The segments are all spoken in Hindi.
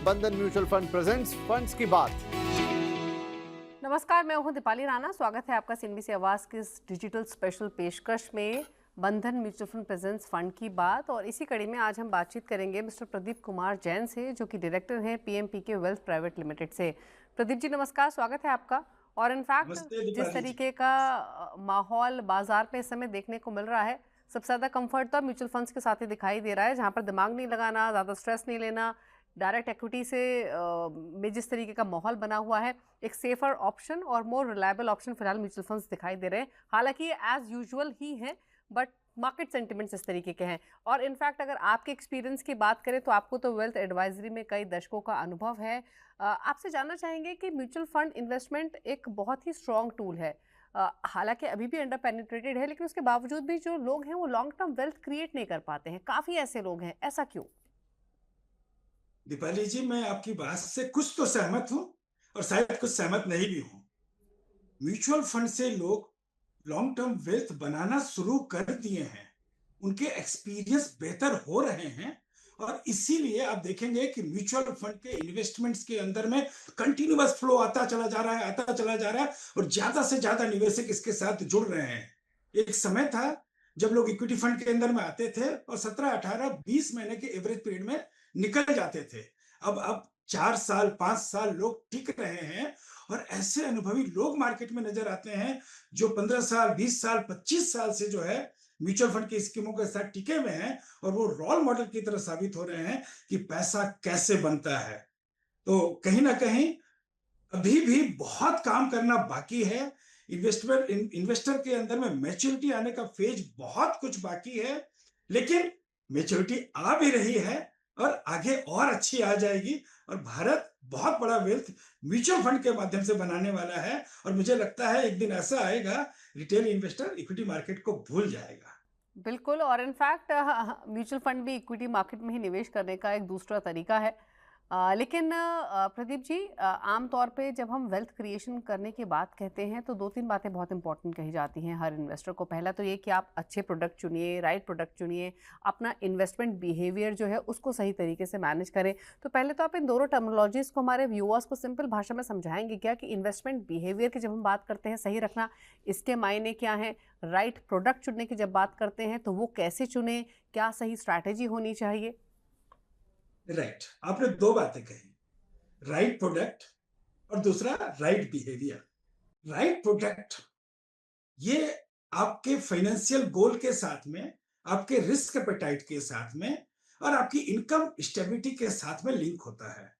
बंधन म्यूचुअल फंड प्रेजेंट्स फंड्स की बात। नमस्कार, मैं हूं दीपाली राणा। स्वागत है आपका सीएनबीसी आवाज की इस डिजिटल स्पेशल पेशकश में बंधन म्यूचुअल फंड प्रेजेंट्स फंड की बात। और इसी कड़ी में आज हम बातचीत करेंगे मिस्टर प्रदीप कुमार जैन से, जो कि डायरेक्टर हैं पीएमपीके वेल्थ प्राइवेट लिमिटेड से। प्रदीप जी नमस्कार, स्वागत है आपका। और इनफैक्ट जिस तरीके का माहौल बाजार में इस समय देखने को मिल रहा है, सबसे ज़्यादा कंफर्ट तो म्यूचुअल फंड्स के साथ ही दिखाई दे रहा है, जहां पर दिमाग नहीं लगाना, ज़्यादा स्ट्रेस नहीं लेना, डायरेक्ट एक्विटी से में जिस तरीके का माहौल बना हुआ है, एक सेफर ऑप्शन और मोर रिलायबल ऑप्शन फिलहाल म्यूचुअल फंड्स दिखाई दे रहे हैं। हालांकि ये एज यूजुअल ही हैं, बट मार्केट सेंटिमेंट्स इस तरीके के हैं। और इनफैक्ट अगर आपके एक्सपीरियंस की बात करें तो आपको तो वेल्थ एडवाइजरी में कई दशकों का अनुभव है। आपसे जानना चाहेंगे कि म्यूचुअल फंड इन्वेस्टमेंट एक बहुत ही स्ट्रॉन्ग टूल है, हालांकि अभी भी अंडर पेनिट्रेटेड है, लेकिन उसके बावजूद भी जो लोग हैं वो लॉन्ग टर्म वेल्थ क्रिएट नहीं कर पाते हैं। काफ़ी ऐसे लोग हैं, ऐसा क्यों? दीपाली जी, मैं आपकी बात से कुछ तो सहमत हूं और शायद कुछ सहमत नहीं भी हूं। म्यूचुअल फंड से लोग लॉन्ग टर्म वेल्थ बनाना शुरू कर दिए हैं, उनके एक्सपीरियंस बेहतर हो रहे हैं और इसीलिए आप देखेंगे कि म्यूचुअल फंड के इन्वेस्टमेंट्स के अंदर में कंटिन्यूअस फ्लो आता चला जा रहा है, आता चला जा रहा है और ज्यादा से ज्यादा निवेशक इसके साथ जुड़ रहे हैं। एक समय था जब लोग इक्विटी फंड के अंदर में आते थे और 17, 18, 20 महीने के एवरेज पीरियड में निकल जाते थे। अब 4 साल 5 साल लोग टिक रहे हैं और ऐसे अनुभवी लोग मार्केट में नजर आते हैं जो 15 साल 20 साल 25 साल से जो है म्यूचुअल फंड की स्कीमों के साथ टिके हुए हैं और वो रोल मॉडल की तरह साबित हो रहे हैं कि पैसा कैसे बनता है। तो कहीं ना कहीं अभी भी बहुत काम करना बाकी है। इन्वेस्टर के अंदर में मैच्योरिटी आने का फेज बहुत कुछ बाकी है, लेकिन मैच्योरिटी आ भी रही है और आगे और अच्छी आ जाएगी और भारत बहुत बड़ा वेल्थ म्यूचुअल फंड के माध्यम से बनाने वाला है और मुझे लगता है एक दिन ऐसा आएगा रिटेल इन्वेस्टर इक्विटी मार्केट को भूल जाएगा। बिल्कुल। और इनफैक्ट म्यूचुअल फंड भी इक्विटी मार्केट में ही निवेश करने का एक दूसरा तरीका है। लेकिन प्रदीप जी, आमतौर पे जब हम वेल्थ क्रिएशन करने की बात कहते हैं तो दो तीन बातें बहुत इंपॉर्टेंट कही जाती हैं हर इन्वेस्टर को। पहला तो ये कि आप अच्छे प्रोडक्ट चुनिए, राइट प्रोडक्ट चुनिए, अपना इन्वेस्टमेंट बिहेवियर जो है उसको सही तरीके से मैनेज करें। तो पहले तो आप इन दोनों टर्मिनोलॉजीज को हमारे व्यूअर्स को सिंपल भाषा में समझाएंगे क्या, कि इन्वेस्टमेंट बिहेवियर की जब हम बात करते हैं सही रखना, इसके मायने क्या हैं? राइट प्रोडक्ट चुनने की जब बात करते हैं तो वो कैसे चुने, क्या सही स्ट्रैटेजी होनी चाहिए? राइट, आपने दो बातें कही, राइट प्रोडक्ट और दूसरा राइट बिहेवियर। राइट प्रोडक्ट ये आपके फाइनेंशियल गोल के साथ में, आपके रिस्क एपेटाइट के साथ में और आपकी इनकम स्टेबिलिटी के साथ में लिंक होता है।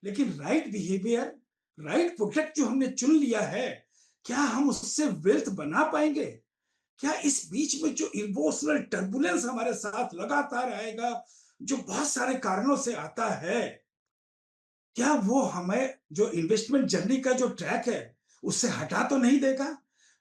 लेकिन राइट बिहेवियर, राइट प्रोडक्ट जो हमने चुन लिया है, क्या हम उससे वेल्थ बना पाएंगे? क्या इस बीच में जो इमोशनल टर्बुलेंस हमारे साथ लगातार आएगा, जो बहुत सारे कारणों से आता है, क्या वो हमें जो इन्वेस्टमेंट जर्नी का जो ट्रैक है उससे हटा तो नहीं देगा?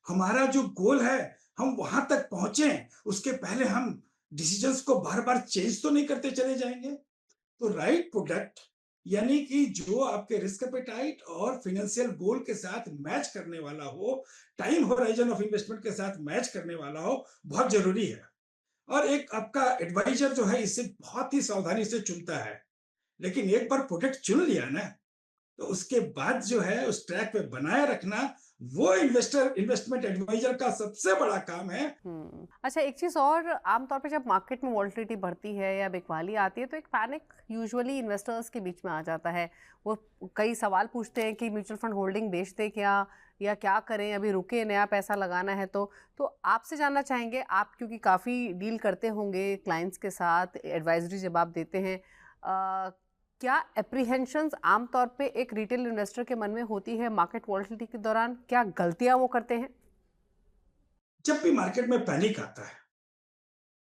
हमारा जो गोल है हम वहां तक पहुंचे, उसके पहले हम डिसीजंस को बार बार चेंज तो नहीं करते चले जाएंगे? तो राइट प्रोडक्ट यानी कि जो आपके रिस्क एपेटाइट और फाइनेंशियल गोल के साथ मैच करने वाला हो, टाइम होराइजन ऑफ इन्वेस्टमेंट के साथ मैच करने वाला हो, बहुत जरूरी है। और एक आपका एडवाइजर जो है इसे बहुत ही सावधानी से चुनता है। लेकिन एक बार प्रोडक्ट चुन लिया ना, तो उसके बाद जो है उस ट्रैक पे बनाए रखना, वो इन्वेस्टमेंट एडवाइजर का सबसे बड़ा काम है। अच्छा, एक चीज़ और, आमतौर पे जब मार्केट में वॉलेटिलिटी बढ़ती है या बिकवाली आती है तो एक पैनिक यूजुअली इन्वेस्टर्स के बीच में आ जाता है। वो कई सवाल पूछते हैं कि म्यूचुअल फंड होल्डिंग बेच दें क्या, या क्या करें, अभी रुके, नया पैसा लगाना है। तो आपसे जानना चाहेंगे, आप क्योंकि काफ़ी डील करते होंगे क्लाइंट्स के साथ, एडवाइजरी जब आप देते हैं, क्या एप्रीहेंशंस आमतौर पे एक रिटेल इन्वेस्टर के मन में होती है मार्केट वॉलेटिलिटी के दौरान? क्या गलतियां वो करते हैं? जब भी मार्केट में पैनिक आता है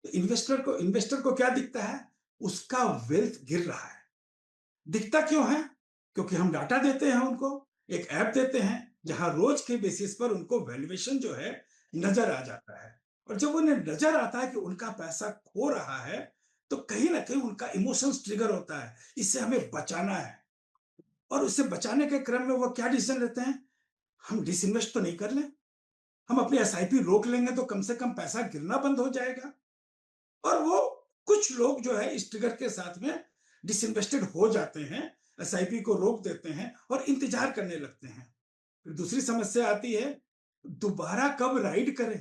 तो इन्वेस्टर को क्या दिखता है? उसका वेल्थ गिर रहा है। दिखता क्यों है? क्योंकि हम डाटा देते हैं उनको, एक ऐप देते हैं जहां रोज के बेसिस पर उनको वैल्यूएशन जो है नजर आ जाता है। और जब उन्हें नजर आता है कि उनका पैसा खो रहा है, तो कहीं ना कहीं उनका इमोशंस ट्रिगर होता है, इससे हमें बचाना है। और उससे बचाने के क्रम में वो क्या डिसीजन लेते हैं? हम डिसइन्वेस्ट तो नहीं कर लें, हम अपनी एसआईपी रोक लेंगे तो कम से कम पैसा गिरना बंद हो जाएगा। और वो कुछ लोग जो है इस ट्रिगर के साथ में डिसइन्वेस्टेड हो जाते हैं एसआईपी को रोक देते हैं और इंतजार करने लगते हैं। फिर दूसरी समस्या आती है, दोबारा कब राइड करें?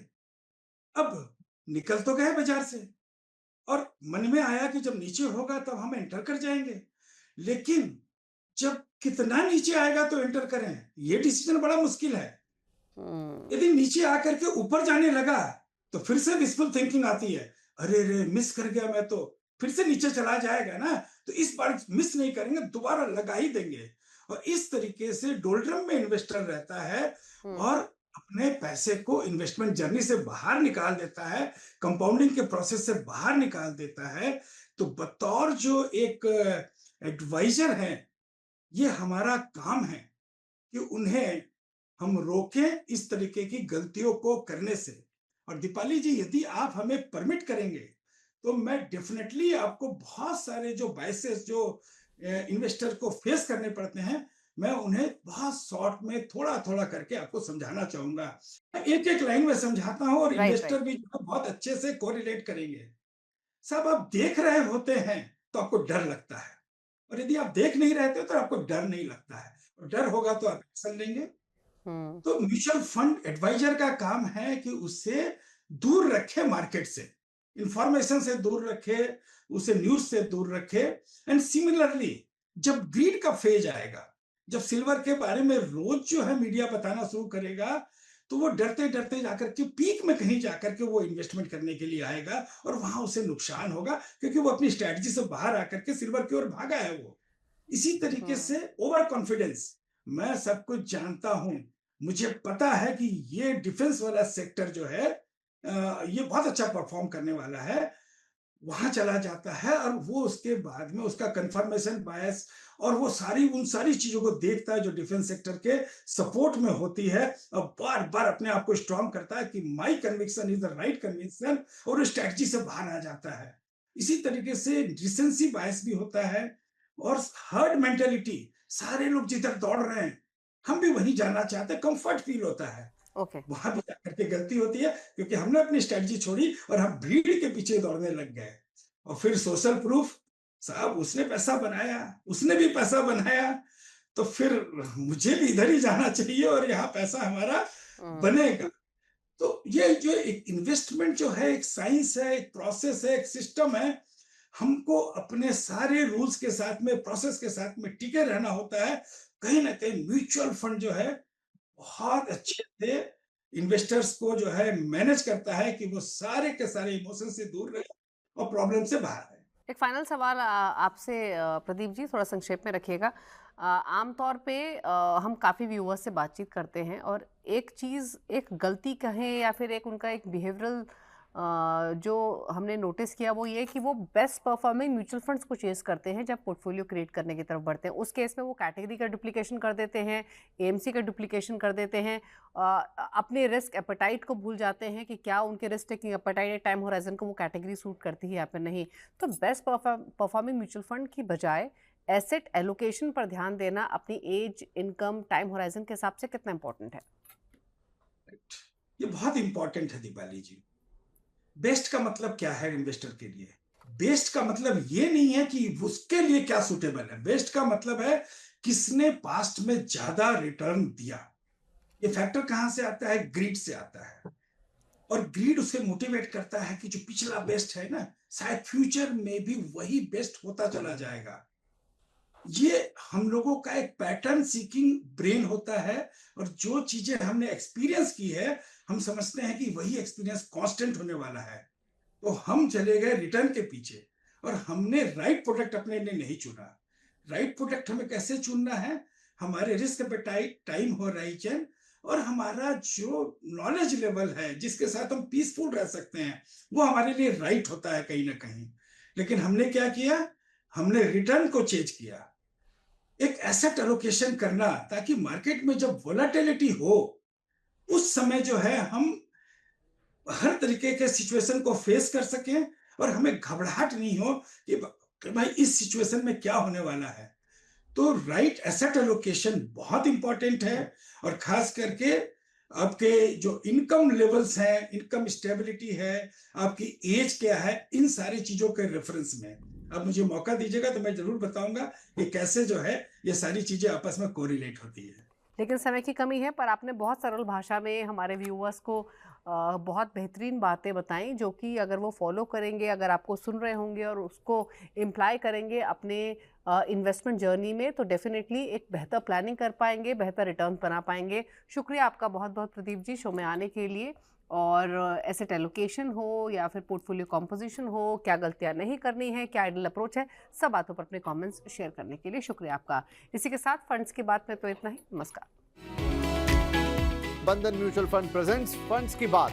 अब निकल तो गए बाजार से और मन में आया कि जब नीचे होगा तब हम एंटर कर जाएंगे, लेकिन जब कितना नीचे आएगा तो एंटर करें, ये डिसीजन बड़ा मुश्किल है। यदि नीचे आकर के ऊपर जाने लगा तो फिर से विशफुल थिंकिंग आती है, अरे रे मिस कर गया मैं तो, फिर से नीचे चला जाएगा ना, तो इस बार मिस नहीं करेंगे, दोबारा लगा ही देंगे। और इस तरीके से डोल्ड्रम में इन्वेस्टर रहता है और अपने पैसे को इन्वेस्टमेंट जर्नी से बाहर निकाल देता है, कंपाउंडिंग के प्रोसेस से बाहर निकाल देता है। तो बतौर जो एक एडवाइजर है, ये हमारा काम है कि उन्हें हम रोकें इस तरीके की गलतियों को करने से। और दीपाली जी, यदि आप हमें परमिट करेंगे तो मैं डेफिनेटली आपको बहुत सारे जो बायसेस जो इन्वेस्टर को फेस करने पड़ते हैं, मैं उन्हें बहुत शॉर्ट में थोड़ा थोड़ा करके आपको समझाना चाहूंगा। एक एक लाइन में समझाता हूं और राइट इन्वेस्टर भी जो है बहुत अच्छे से कोरिलेट करेंगे। सब आप देख रहे होते हैं तो आपको डर लगता है, और यदि आप देख नहीं रहते हो तो आपको डर नहीं लगता है, और डर होगा तो आप एक्शन लेंगे। तो म्यूचुअल फंड एडवाइजर का काम है कि उसे दूर रखे मार्केट से, इंफॉर्मेशन से दूर रखे, उसे न्यूज से दूर रखे। एंड सिमिलरली जब ग्रीड का फेज आएगा, जब सिल्वर के बारे में रोज जो है मीडिया बताना शुरू करेगा, तो वो डरते डरते जाकर के पीक में कहीं जाकर के वो इन्वेस्टमेंट करने के लिए आएगा और वहां उसे नुकसान होगा, क्योंकि वो अपनी स्ट्रेटजी से बाहर आकर के सिल्वर की ओर भागा है वो। इसी तरीके से ओवर कॉन्फिडेंस, मैं सब कुछ जानता हूं, मुझे पता है कि ये डिफेंस वाला सेक्टर जो है ये बहुत अच्छा परफॉर्म करने वाला है, वहां चला जाता है और वो उसके बाद में उसका कंफर्मेशन बायस और वो सारी उन सारी चीजों को देखता है जो डिफेंस सेक्टर के सपोर्ट में होती है, और बार बार अपने आप को स्ट्रांग करता है कि my conviction is the right conviction, और स्ट्रेटजी से बाहर आ जाता है। इसी तरीके से रिसेंसी बायस भी होता है, और हर्ड मेंटेलिटी, सारे लोग जिधर दौड़ रहे हैं हम भी वहीं जाना चाहते हैं, कंफर्ट फील होता है, ओके वहां भी जाकर के गलती होती है, क्योंकि हमने अपनी स्ट्रेटजी छोड़ी और हम भीड़ के पीछे दौड़ने लग गए। और फिर सोशल प्रूफ, साहब उसने पैसा बनाया, उसने भी पैसा बनाया, तो फिर मुझे भी इधर ही जाना चाहिए और यहाँ पैसा हमारा बनेगा। तो ये जो एक इन्वेस्टमेंट जो है, एक साइंस है, एक प्रोसेस है, एक सिस्टम है। हमको अपने सारे रूल्स के साथ में, प्रोसेस के साथ में टिके रहना होता है। कहीं ना कहीं म्यूचुअल फंड जो है बहुत अच्छे से इन्वेस्टर्स को जो है मैनेज करता है कि वो सारे के सारे इमोशन से दूर रहे और प्रॉब्लम से बाहर रहे। एक फाइनल सवाल आपसे प्रदीप जी, थोड़ा संक्षेप में रखिएगा। आमतौर पे हम काफ़ी व्यूअर्स से बातचीत करते हैं और एक चीज़, एक गलती कहें या फिर एक उनका एक बिहेवियरल जो हमने नोटिस किया वो ये कि वो बेस्ट परफॉर्मिंग म्यूचुअल फंड्स को चेस करते हैं जब पोर्टफोलियो क्रिएट करने की तरफ बढ़ते हैं। उस केस में वो कैटेगरी का डुप्लीकेशन कर देते हैं, एएमसी का डुप्लीकेशन कर देते हैं, अपने रिस्क एपेटाइट को भूल जाते हैं कि क्या उनके risk taking appetite time horizon को वो कैटेगरी सूट करती है या फिर नहीं। तो बेस्ट परफॉर्मिंग म्यूचुअल फंड की बजाय एसेट एलोकेशन पर ध्यान देना अपनी एज, इनकम, टाइम होराइजन के हिसाब से कितना इंपॉर्टेंट है? ये बहुत इंपॉर्टेंट है दीपाली जी। बेस्ट का मतलब क्या है इन्वेस्टर के लिए? बेस्ट का मतलब ये नहीं है कि उसके लिए क्या सुटेबल है, बेस्ट का मतलब है किसने पास्ट में ज्यादा रिटर्न दिया। ये फैक्टर कहां से आता है? ग्रीड से आता है, और ग्रीड उसे मोटिवेट करता है कि जो पिछला बेस्ट है ना, शायद फ्यूचर में भी वही बेस्ट होता चला जाएगा। ये हम लोगों का एक पैटर्न सीकिंग ब्रेन होता है, और जो चीजें हमने एक्सपीरियंस की है हम समझते हैं कि वही एक्सपीरियंस कांस्टेंट होने वाला है, तो हम चले गए रिटर्न के पीछे और हमने राइट प्रोडक्ट अपने लिए नहीं चुना। राइट प्रोडक्ट हमें कैसे चुनना है? हमारे रिस्क एपेटाइट, टाइम होराइजन और हमारा जो नॉलेज लेवल है जिसके साथ हम पीसफुल रह सकते हैं, वो हमारे लिए राइट होता है कहीं ना कहीं। लेकिन हमने क्या किया? हमने रिटर्न को चेंज किया, एक एसेट एलोकेशन करना, ताकि मार्केट में जब वोलेटिलिटी हो उस समय जो है हम हर तरीके के सिचुएशन को फेस कर सकें और हमें घबराहट नहीं हो कि भाई इस सिचुएशन में क्या होने वाला है। तो राइट एसेट एलोकेशन बहुत इंपॉर्टेंट है, और खास करके आपके जो इनकम लेवल्स हैं, इनकम स्टेबिलिटी है, आपकी एज क्या है, इन सारी चीजों के रेफरेंस में आप मुझे मौका दीजिएगा तो मैं जरूर बताऊंगा कि कैसे जो है ये सारी चीजें आपस में कोरिलेट होती है। लेकिन समय की कमी है, पर आपने बहुत सरल भाषा में हमारे व्यूअर्स को बहुत बेहतरीन बातें बताई, जो कि अगर वो फॉलो करेंगे, अगर आपको सुन रहे होंगे और उसको इम्प्लाई करेंगे अपने इन्वेस्टमेंट जर्नी में, तो डेफिनेटली एक बेहतर प्लानिंग कर पाएंगे, बेहतर रिटर्न बना पाएंगे। शुक्रिया आपका बहुत बहुत प्रदीप जी शो में आने के लिए। और एसेट एलोकेशन हो या फिर पोर्टफोलियो कॉम्पोजिशन हो, क्या गलतियां नहीं करनी है, क्या आइडियल अप्रोच है, सब बातों पर अपने कमेंट्स शेयर करने के लिए शुक्रिया आपका। इसी के साथ फंड्स की बात में तो इतना ही। नमस्कार। बंधन म्यूचुअल फंड प्रेजेंट्स फंड्स की बात।